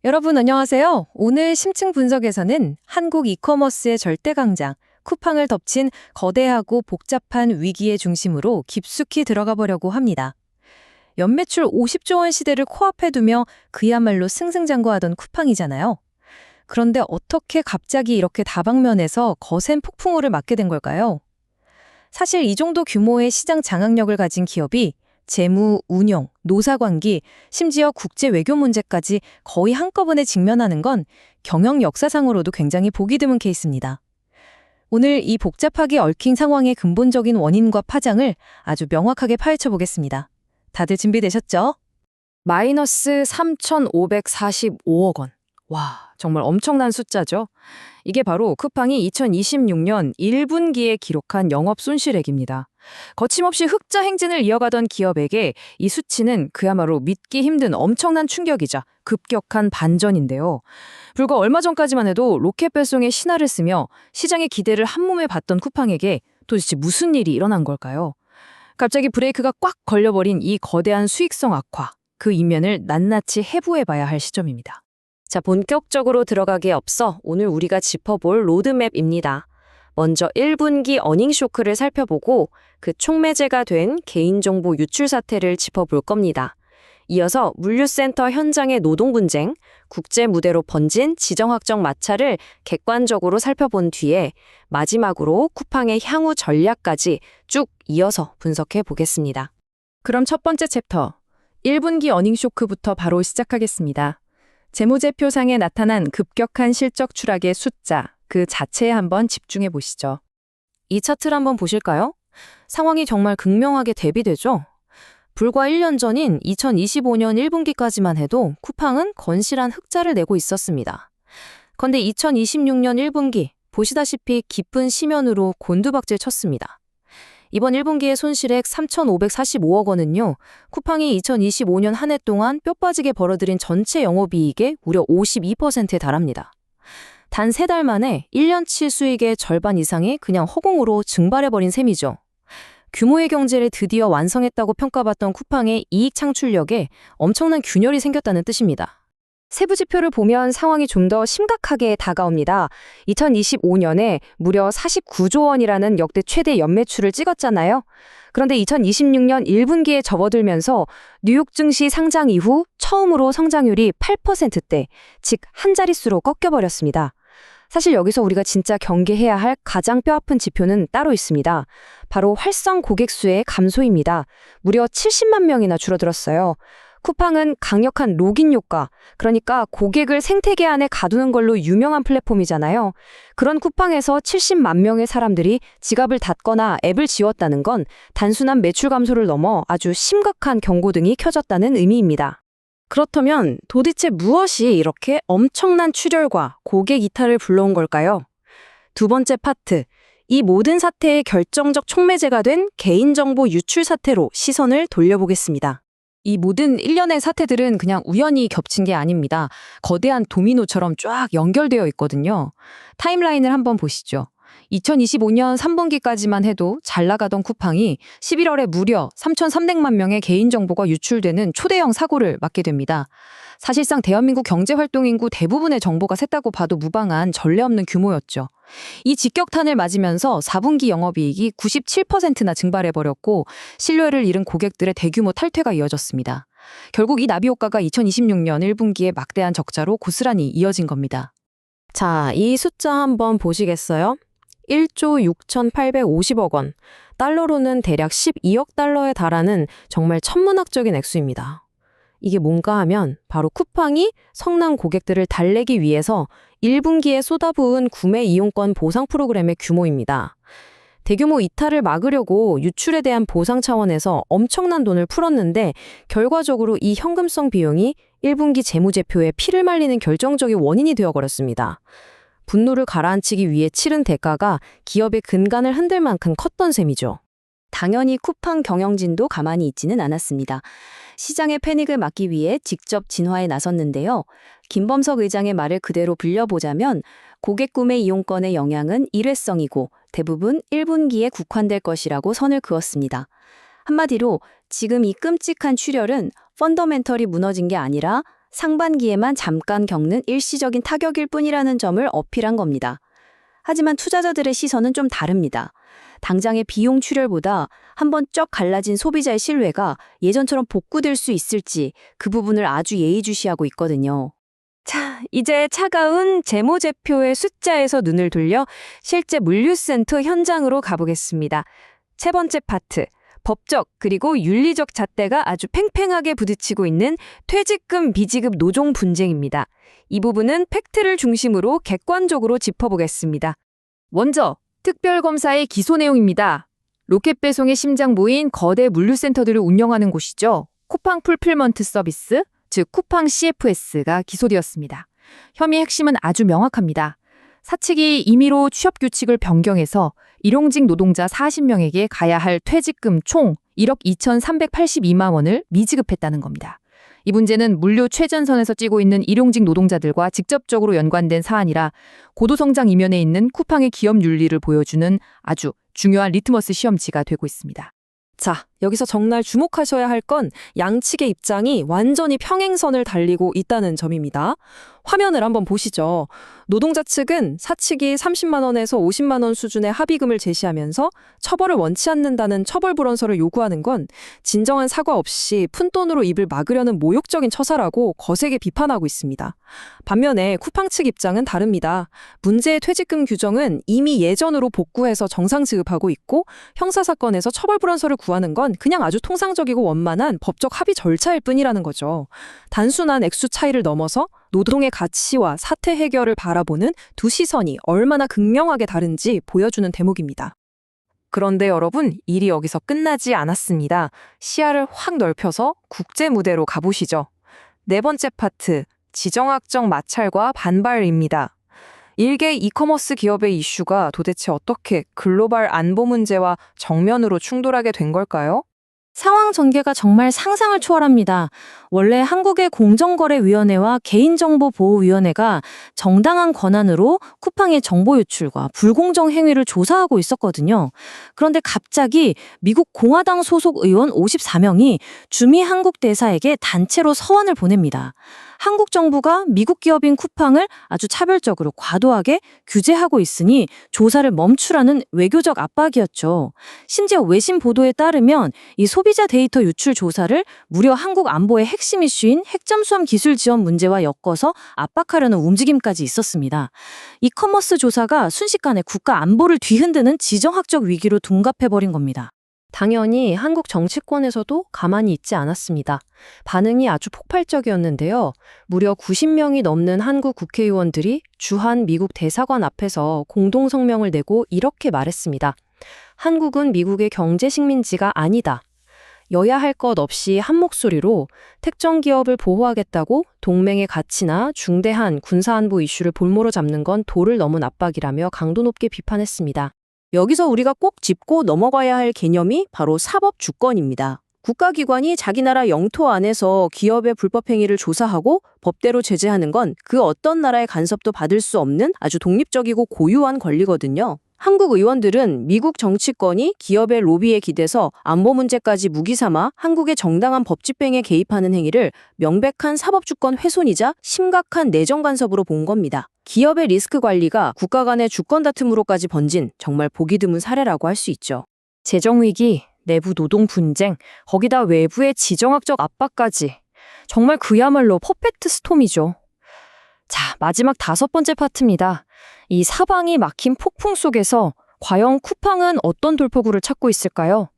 여러분 안녕하세요. 오늘 심층 분석에서는 한국 이커머스의 절대 강장, 쿠팡을 덮친 거대하고 복잡한 위기의 중심으로 깊숙이 들어가 보려고 합니다. 연매출 50조 원 시대를 코앞에 두며 그야말로 승승장구하던 쿠팡이잖아요. 그런데 어떻게 갑자기 이렇게 다방면에서 거센 폭풍우를 맞게 된 걸까요? 사실 이 정도 규모의 시장 장악력을 가진 기업이 재무, 운영, 노사관계, 심지어 국제 외교 문제까지 거의 한꺼번에 직면하는 건 경영 역사상으로도 굉장히 보기 드문 케이스입니다. 오늘 이 복잡하게 얽힌 상황의 근본적인 원인과 파장을 아주 명확하게 파헤쳐 보겠습니다. 다들 준비되셨죠? 마이너스 3,545억 원. 와, 정말 엄청난 숫자죠. 이게 바로 쿠팡이 2026년 1분기에 기록한 영업 손실액입니다. 거침없이 흑자 행진을 이어가던 기업에게 이 수치는 그야말로 믿기 힘든 엄청난 충격이자 급격한 반전인데요. 불과 얼마 전까지만 해도 로켓 배송의 신화를 쓰며 시장의 기대를 한몸에 봤던 쿠팡에게 도대체 무슨 일이 일어난 걸까요? 갑자기 브레이크가 꽉 걸려버린 이 거대한 수익성 악화, 그 이면을 낱낱이 해부해봐야 할 시점입니다. 자, 본격적으로 들어가기에 앞서 오늘 우리가 짚어볼 로드맵입니다. 먼저 1분기 어닝 쇼크를 살펴보고 그 촉매제가 된 개인정보 유출 사태를 짚어볼 겁니다. 이어서 물류센터 현장의 노동 분쟁, 국제 무대로 번진 지정학적 마찰을 객관적으로 살펴본 뒤에 마지막으로 쿠팡의 향후 전략까지 쭉 이어서 분석해 보겠습니다. 그럼 첫 번째 챕터, 1분기 어닝 쇼크부터 바로 시작하겠습니다. 재무제표상에 나타난 급격한 실적 추락의 숫자, 그 자체에 한번 집중해 보시죠. 이 차트를 한번 보실까요? 상황이 정말 극명하게 대비되죠? 불과 1년 전인 2025년 1분기까지만 해도 쿠팡은 건실한 흑자를 내고 있었습니다. 그런데 2026년 1분기, 보시다시피 깊은 심연으로 곤두박질 쳤습니다. 이번 1분기의 손실액 3,545억 원은요, 쿠팡이 2025년 한 해 동안 뼈 빠지게 벌어들인 전체 영업이익의 무려 52%에 달합니다. 단 3달 만에 1년치 수익의 절반 이상이 그냥 허공으로 증발해버린 셈이죠. 규모의 경제를 드디어 완성했다고 평가받던 쿠팡의 이익 창출력에 엄청난 균열이 생겼다는 뜻입니다. 세부 지표를 보면 상황이 좀 더 심각하게 다가옵니다. 2025년에 무려 49조 원이라는 역대 최대 연매출을 찍었잖아요. 그런데 2026년 1분기에 접어들면서 뉴욕 증시 상장 이후 처음으로 성장률이 8%대, 즉 한 자릿수로 꺾여버렸습니다. 사실 여기서 우리가 진짜 경계해야 할 가장 뼈아픈 지표는 따로 있습니다. 바로 활성 고객 수의 감소입니다. 무려 70만 명이나 줄어들었어요. 쿠팡은 강력한 로깅 효과, 그러니까 고객을 생태계 안에 가두는 걸로 유명한 플랫폼이잖아요. 그런 쿠팡에서 70만 명의 사람들이 지갑을 닫거나 앱을 지웠다는 건 단순한 매출 감소를 넘어 아주 심각한 경고등이 켜졌다는 의미입니다. 그렇다면 도대체 무엇이 이렇게 엄청난 출혈과 고객 이탈을 불러온 걸까요? 두 번째 파트, 이 모든 사태의 결정적 촉매제가 된 개인정보 유출 사태로 시선을 돌려보겠습니다. 이 모든 일련의 사태들은 그냥 우연히 겹친 게 아닙니다. 거대한 도미노처럼 쫙 연결되어 있거든요. 타임라인을 한번 보시죠. 2025년 3분기까지만 해도 잘 나가던 쿠팡이 11월에 무려 3,300만 명의 개인정보가 유출되는 초대형 사고를 맞게 됩니다. 사실상 대한민국 경제활동 인구 대부분의 정보가 샜다고 봐도 무방한 전례 없는 규모였죠. 이 직격탄을 맞으면서 4분기 영업이익이 97%나 증발해버렸고 신뢰를 잃은 고객들의 대규모 탈퇴가 이어졌습니다. 결국 이 나비 효과가 2026년 1분기에 막대한 적자로 고스란히 이어진 겁니다. 자, 이 숫자 한번 보시겠어요? 1조 6,850억 원, 달러로는 대략 12억 달러에 달하는 정말 천문학적인 액수입니다. 이게 뭔가 하면 바로 쿠팡이 성난 고객들을 달래기 위해서 1분기에 쏟아부은 구매 이용권 보상 프로그램의 규모입니다. 대규모 이탈을 막으려고 유출에 대한 보상 차원에서 엄청난 돈을 풀었는데 결과적으로 이 현금성 비용이 1분기 재무제표에 피를 말리는 결정적인 원인이 되어버렸습니다. 분노를 가라앉히기 위해 치른 대가가 기업의 근간을 흔들 만큼 컸던 셈이죠. 당연히 쿠팡 경영진도 가만히 있지는 않았습니다. 시장의 패닉을 막기 위해 직접 진화에 나섰는데요. 김범석 의장의 말을 그대로 빌려보자면 고객 구매 이용권의 영향은 일회성이고 대부분 1분기에 국한될 것이라고 선을 그었습니다. 한마디로 지금 이 끔찍한 출혈은 펀더멘털이 무너진 게 아니라 상반기에만 잠깐 겪는 일시적인 타격일 뿐이라는 점을 어필한 겁니다. 하지만 투자자들의 시선은 좀 다릅니다. 당장의 비용 출혈보다 한번 쩍 갈라진 소비자의 신뢰가 예전처럼 복구될 수 있을지 그 부분을 아주 예의주시하고 있거든요. 자, 이제 차가운 재무제표의 숫자에서 눈을 돌려 실제 물류센터 현장으로 가보겠습니다. 세 번째 파트, 법적 그리고 윤리적 잣대가 아주 팽팽하게 부딪히고 있는 퇴직금 비지급 노종 분쟁입니다. 이 부분은 팩트를 중심으로 객관적으로 짚어보겠습니다. 먼저 특별검사의 기소 내용입니다. 로켓 배송의 심장부인 거대 물류센터들을 운영하는 곳이죠. 쿠팡 풀필먼트 서비스, 즉 쿠팡 CFS가 기소되었습니다. 혐의 핵심은 아주 명확합니다. 사측이 임의로 취업 규칙을 변경해서 일용직 노동자 40명에게 가야 할 퇴직금 총 1억 2,382만 원을 미지급했다는 겁니다. 이 문제는 물류 최전선에서 뛰고 있는 일용직 노동자들과 직접적으로 연관된 사안이라 고도성장 이면에 있는 쿠팡의 기업 윤리를 보여주는 아주 중요한 리트머스 시험지가 되고 있습니다. 자, 여기서 정말 주목하셔야 할 건 양측의 입장이 완전히 평행선을 달리고 있다는 점입니다. 화면을 한번 보시죠. 노동자 측은 사측이 30만 원에서 50만 원 수준의 합의금을 제시하면서 처벌을 원치 않는다는 처벌불원서를 요구하는 건 진정한 사과 없이 푼돈으로 입을 막으려는 모욕적인 처사라고 거세게 비판하고 있습니다. 반면에 쿠팡 측 입장은 다릅니다. 문제의 퇴직금 규정은 이미 예전으로 복구해서 정상 지급하고 있고 형사사건에서 처벌불원서를 구하는 건 그냥 아주 통상적이고 원만한 법적 합의 절차일 뿐이라는 거죠. 단순한 액수 차이를 넘어서 노동의 가치와 사태 해결을 바라보는 두 시선이 얼마나 극명하게 다른지 보여주는 대목입니다. 그런데 여러분, 일이 여기서 끝나지 않았습니다. 시야를 확 넓혀서 국제 무대로 가보시죠. 네 번째 파트, 지정학적 마찰과 반발입니다. 일개 이커머스 기업의 이슈가 도대체 어떻게 글로벌 안보 문제와 정면으로 충돌하게 된 걸까요? 상황 전개가 정말 상상을 초월합니다. 원래 한국의 공정거래위원회와 개인정보보호위원회가 정당한 권한으로 쿠팡의 정보 유출과 불공정 행위를 조사하고 있었거든요. 그런데 갑자기 미국 공화당 소속 의원 54명이 주미 한국 대사에게 단체로 서한을 보냅니다. 한국 정부가 미국 기업인 쿠팡을 아주 차별적으로 과도하게 규제하고 있으니 조사를 멈추라는 외교적 압박이었죠. 심지어 외신 보도에 따르면 이 소비자 데이터 유출 조사를 무려 한국 안보의 핵심 이슈인 핵잠수함 기술 지원 문제와 엮어서 압박하려는 움직임까지 있었습니다. 이커머스 조사가 순식간에 국가 안보를 뒤흔드는 지정학적 위기로 둔갑해버린 겁니다. 당연히 한국 정치권에서도 가만히 있지 않았습니다. 반응이 아주 폭발적이었는데요. 무려 90명이 넘는 한국 국회의원들이 주한 미국 대사관 앞에서 공동 성명을 내고 이렇게 말했습니다. 한국은 미국의 경제 식민지가 아니다. 여야 할 것 없이 한 목소리로 특정 기업을 보호하겠다고 동맹의 가치나 중대한 군사안보 이슈를 볼모로 잡는 건 도를 넘은 압박이라며 강도 높게 비판했습니다. 여기서 우리가 꼭 짚고 넘어가야 할 개념이 바로 사법주권입니다. 국가기관이 자기 나라 영토 안에서 기업의 불법 행위를 조사하고 법대로 제재하는 건 그 어떤 나라의 간섭도 받을 수 없는 아주 독립적이고 고유한 권리거든요. 한국 의원들은 미국 정치권이 기업의 로비에 기대서 안보 문제까지 무기 삼아 한국의 정당한 법 집행에 개입하는 행위를 명백한 사법주권 훼손이자 심각한 내정 간섭으로 본 겁니다. 기업의 리스크 관리가 국가 간의 주권 다툼으로까지 번진 정말 보기 드문 사례라고 할 수 있죠. 재정위기, 내부 노동 분쟁, 거기다 외부의 지정학적 압박까지. 정말 그야말로 퍼펙트 스톰이죠. 자, 마지막 5번째 파트입니다. 이 사방이 막힌 폭풍 속에서 과연 쿠팡은 어떤 돌파구를 찾고 있을까요?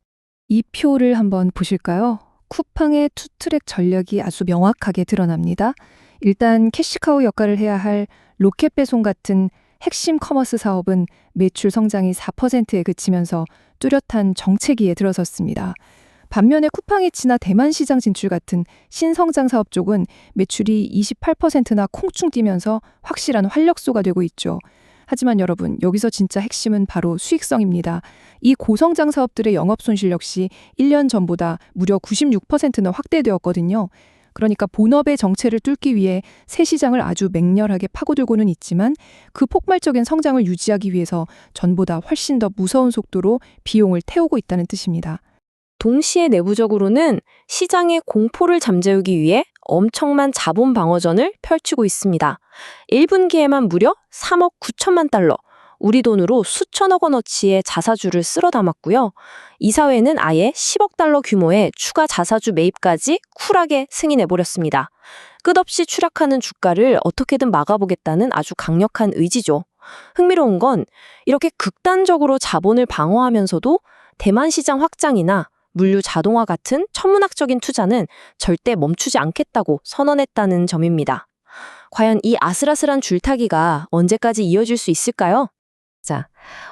이 표를 한번 보실까요? 쿠팡의 투트랙 전략이 아주 명확하게 드러납니다. 일단 캐시카우 역할을 해야 할 로켓 배송 같은 핵심 커머스 사업은 매출 성장이 4%에 그치면서 뚜렷한 정체기에 들어섰습니다. 반면에 쿠팡이 지나 대만 시장 진출 같은 신성장 사업 쪽은 매출이 28%나 콩충 뛰면서 확실한 활력소가 되고 있죠. 하지만 여러분, 여기서 진짜 핵심은 바로 수익성입니다. 이 고성장 사업들의 영업 손실 역시 1년 전보다 무려 96%나 확대되었거든요. 그러니까 본업의 정체를 뚫기 위해 새 시장을 아주 맹렬하게 파고들고는 있지만 그 폭발적인 성장을 유지하기 위해서 전보다 훨씬 더 무서운 속도로 비용을 태우고 있다는 뜻입니다. 동시에 내부적으로는 시장의 공포를 잠재우기 위해 엄청난 자본 방어전을 펼치고 있습니다. 1분기에만 무려 3억 9천만 달러, 우리 돈으로 수천억 원어치의 자사주를 쓸어 담았고요. 이사회는 아예 10억 달러 규모의 추가 자사주 매입까지 쿨하게 승인해버렸습니다. 끝없이 추락하는 주가를 어떻게든 막아보겠다는 아주 강력한 의지죠. 흥미로운 건 이렇게 극단적으로 자본을 방어하면서도 대만 시장 확장이나 물류 자동화 같은 천문학적인 투자는 절대 멈추지 않겠다고 선언했다는 점입니다. 과연 이 아슬아슬한 줄타기가 언제까지 이어질 수 있을까요? 자,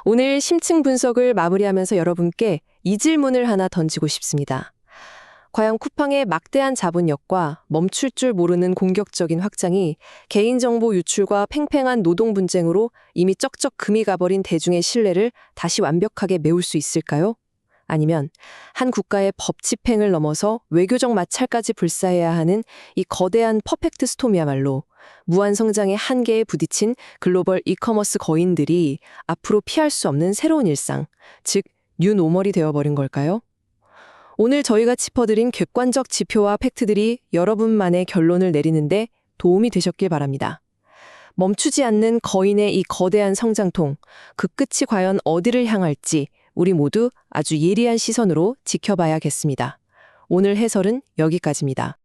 오늘 심층 분석을 마무리하면서 여러분께 이 질문을 하나 던지고 싶습니다. 과연 쿠팡의 막대한 자본력과 멈출 줄 모르는 공격적인 확장이 개인정보 유출과 팽팽한 노동 분쟁으로 이미 쩍쩍 금이 가버린 대중의 신뢰를 다시 완벽하게 메울 수 있을까요? 아니면 한 국가의 법 집행을 넘어서 외교적 마찰까지 불사해야 하는 이 거대한 퍼펙트 스톰이야말로 무한 성장의 한계에 부딪힌 글로벌 이커머스 거인들이 앞으로 피할 수 없는 새로운 일상, 즉 뉴노멀이 되어버린 걸까요? 오늘 저희가 짚어드린 객관적 지표와 팩트들이 여러분만의 결론을 내리는데 도움이 되셨길 바랍니다. 멈추지 않는 거인의 이 거대한 성장통, 그 끝이 과연 어디를 향할지 우리 모두 아주 예리한 시선으로 지켜봐야겠습니다. 오늘 해설은 여기까지입니다.